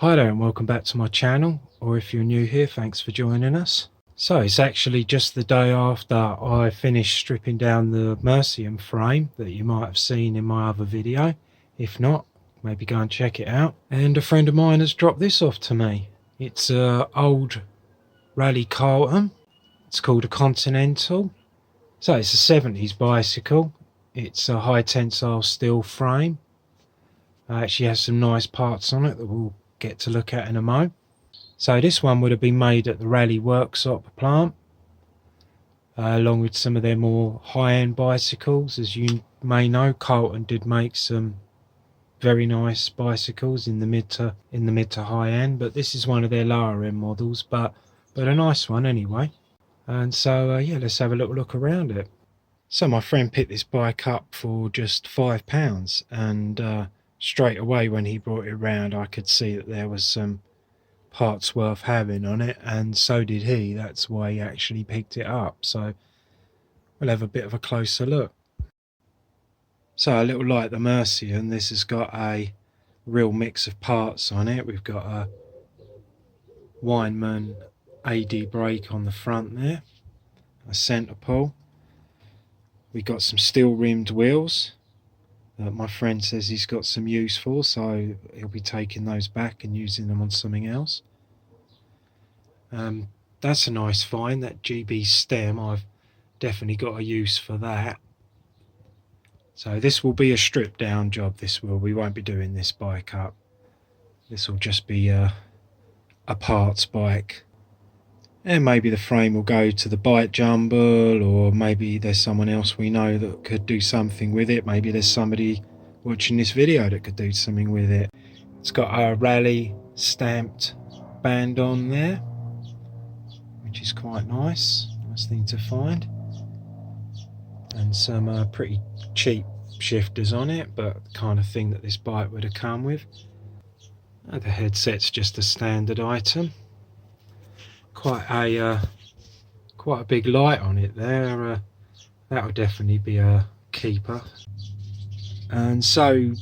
Hi there and welcome back to my channel, or if you're new here, thanks for joining us. So it's actually just the day after I finished stripping down the Mercian frame that you might have seen in my other video. If not, maybe go and check it out. And a friend of mine has dropped this off to me. It's an old Raleigh Carlton. It's called a Continental. So it's a 70s bicycle. It's a high tensile steel frame. It actually has some nice parts on it that we'll get to look at in a mo. So this one would have been made at the Raleigh workshop plant, along with some of their more high-end bicycles. As you may know, Carlton did make some very nice bicycles in the mid to high end, but this is one of their lower end models, but a nice one anyway. And so yeah, let's have a little look around it. So my friend picked this bike up for just £5, and straight away when he brought it round, I could see that there was some parts worth having on it, and so did he. That's why he actually picked it up. So we'll have a bit of a closer look. So a little like the Mercian, this has got a real mix of parts on it. We've got a Weinmann AD brake on the front there, a centre pull. We've got some steel rimmed wheels that my friend says he's got some use for, so he'll be taking those back and using them on something else. That's a nice find, that GB stem. I've definitely got a use for that. So this will be a stripped down job, we won't be doing this bike up. This will just be a parts bike. And maybe the frame will go to the bike jumble, or maybe there's someone else we know that could do something with it. Maybe there's somebody watching this video that could do something with it. It's got a Raleigh stamped band on there, which is quite nice thing to find. And some pretty cheap shifters on it, but the kind of thing that this bike would have come with. The headset's just a standard item. Quite a big light on it there. That would definitely be a keeper. And so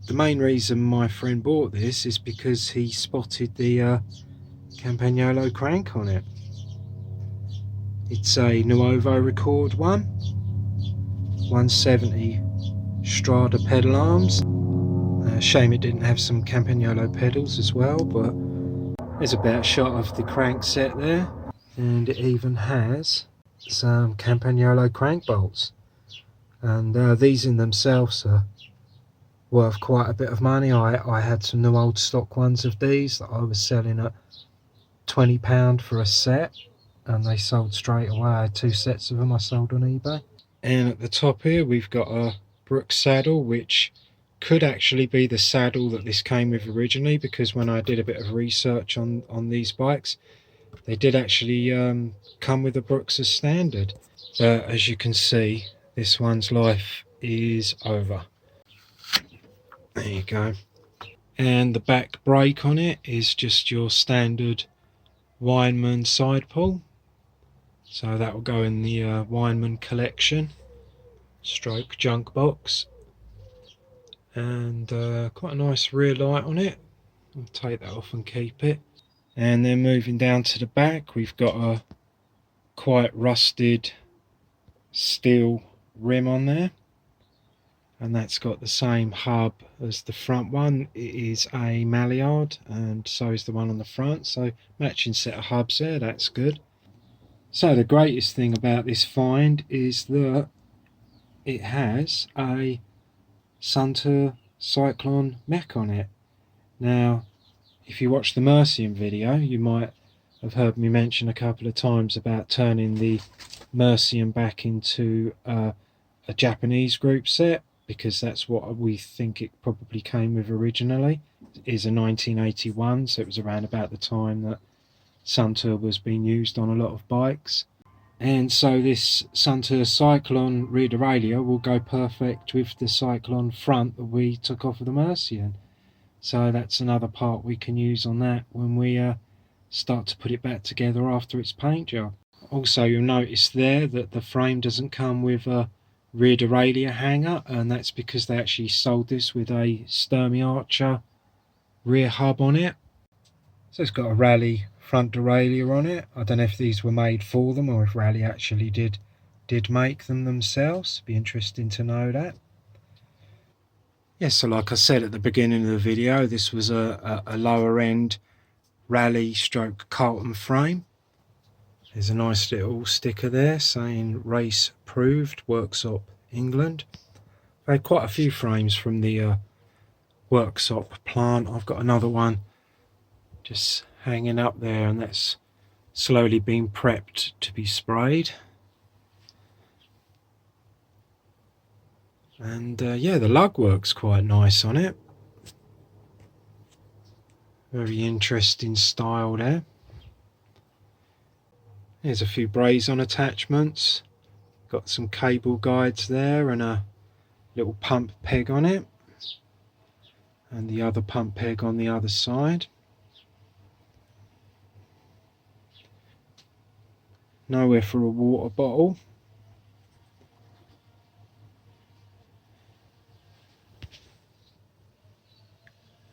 the main reason my friend bought this is because he spotted the Campagnolo crank on it. It's a Nuovo record one, 170 Strada pedal arms. Shame it didn't have some Campagnolo pedals as well, but there's a better shot of the crank set there, and it even has some Campagnolo crank bolts, and these in themselves are worth quite a bit of money. I had some new old stock ones of these that I was selling at £20 for a set, and they sold straight away. I had 2 sets of them I sold on eBay. And at the top here we've got a Brooks saddle, which could actually be the saddle that this came with originally, because when I did a bit of research on these bikes, they did actually come with a Brooks as standard. But as you can see, this one's life is over. There you go. And the back brake on it is just your standard Weinmann side pull. So that will go in the Weinmann collection stroke junk box. And quite a nice rear light on it. I'll take that off and keep it. And then moving down to the back, we've got a quite rusted steel rim on there, and that's got the same hub as the front one. It is a Maillard, and so is the one on the front, so matching set of hubs there. That's good. So the greatest thing about this find is that it has a Suntour Cyclone mech on it. Now, if you watch the Mercian video, you might have heard me mention a couple of times about turning the Mercian back into a Japanese group set, because that's what we think it probably came with originally. It is a 1981, so it was around about the time that Suntour was being used on a lot of bikes. And so this Suntour Cyclone rear derailleur will go perfect with the Cyclone front that we took off of the Mercian. So that's another part we can use on that when we start to put it back together after its paint job. Also, you'll notice there that the frame doesn't come with a rear derailleur hanger, and that's because they actually sold this with a Sturmey Archer rear hub on it. So it's got a Raleigh front derailleur on it. I don't know if these were made for them or if Raleigh actually did make them themselves. Be interesting to know that. Yes, so like I said at the beginning of the video, this was a lower end Raleigh stroke Carlton frame. There's a nice little sticker there saying race approved, Workshop England. I had quite a few frames from the Workshop plant. I've got another one just hanging up there, and that's slowly being prepped to be sprayed. And yeah, the lug works quite nice on it. Very interesting style there. There's a few braze-on attachments. Got some cable guides there and a little pump peg on it. And the other pump peg on the other side. Nowhere for a water bottle.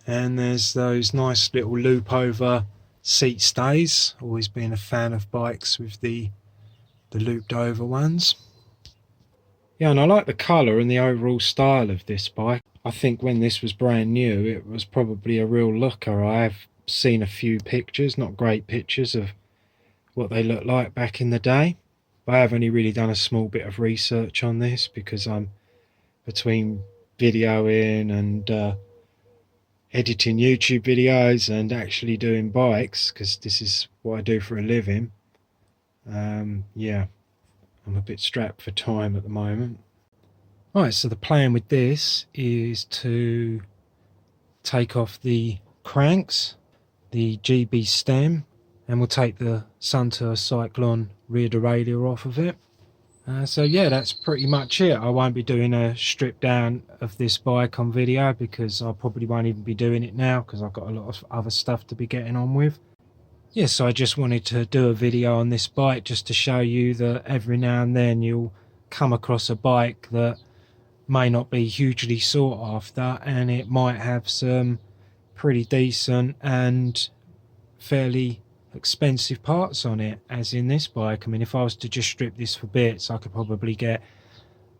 And there's those nice little loop over seat stays. Always been a fan of bikes with the looped over ones. Yeah, and I like the colour and the overall style of this bike. I think when this was brand new, it was probably a real looker. I have seen a few pictures, not great pictures, of what they looked like back in the day. But I have only really done a small bit of research on this because I'm between videoing and editing YouTube videos and actually doing bikes, because this is what I do for a living. Yeah, I'm a bit strapped for time at the moment. Right, so the plan with this is to take off the cranks, the GB stem, and we'll take the Suntour Cyclone rear derailleur off of it. So yeah, that's pretty much it. I won't be doing a strip down of this bike on video because I probably won't even be doing it now because I've got a lot of other stuff to be getting on with. Yes, so I just wanted to do a video on this bike just to show you that every now and then you'll come across a bike that may not be hugely sought after, and it might have some pretty decent and fairly expensive parts on it, as in this bike. I mean, if I was to just strip this for bits, I could probably get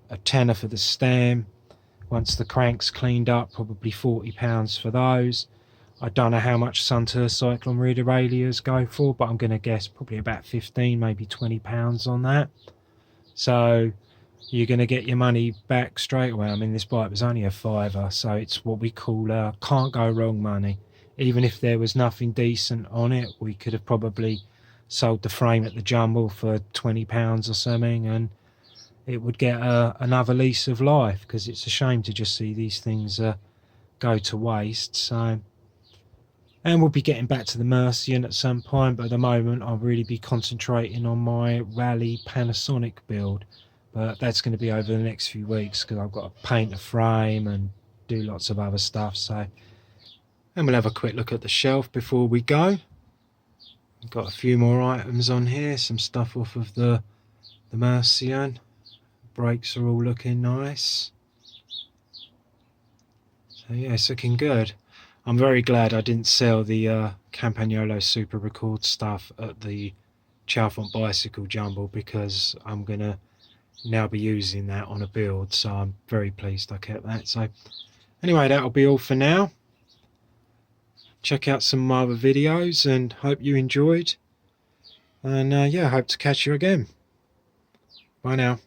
a tenner for the stem. Once the crank's cleaned up, probably £40 for those. I don't know how much Suntour Cyclone rear derailleurs go for, but I'm going to guess probably about 15, maybe £20 on that. So you're going to get your money back straight away. I mean, this bike was only a fiver, so it's what we call can't go wrong money. Even if there was nothing decent on it, we could have probably sold the frame at the jumble for £20 or something, and it would get another lease of life, because it's a shame to just see these things go to waste. So, and we'll be getting back to the Mercian at some point, but at the moment I'll really be concentrating on my Raleigh Panasonic build. But that's going to be over the next few weeks because I've got to paint a frame and do lots of other stuff. So, and we'll have a quick look at the shelf before we go. We've got a few more items on here, some stuff off of the Mercian. Brakes are all looking nice. So yeah, it's looking good. I'm very glad I didn't sell the Campagnolo Super Record stuff at the Chalfont Bicycle Jumble, because I'm going to now be using that on a build, so I'm very pleased I kept that. So anyway, that'll be all for now. Check out some of my other videos and hope you enjoyed, and yeah, hope to catch you again. Bye now.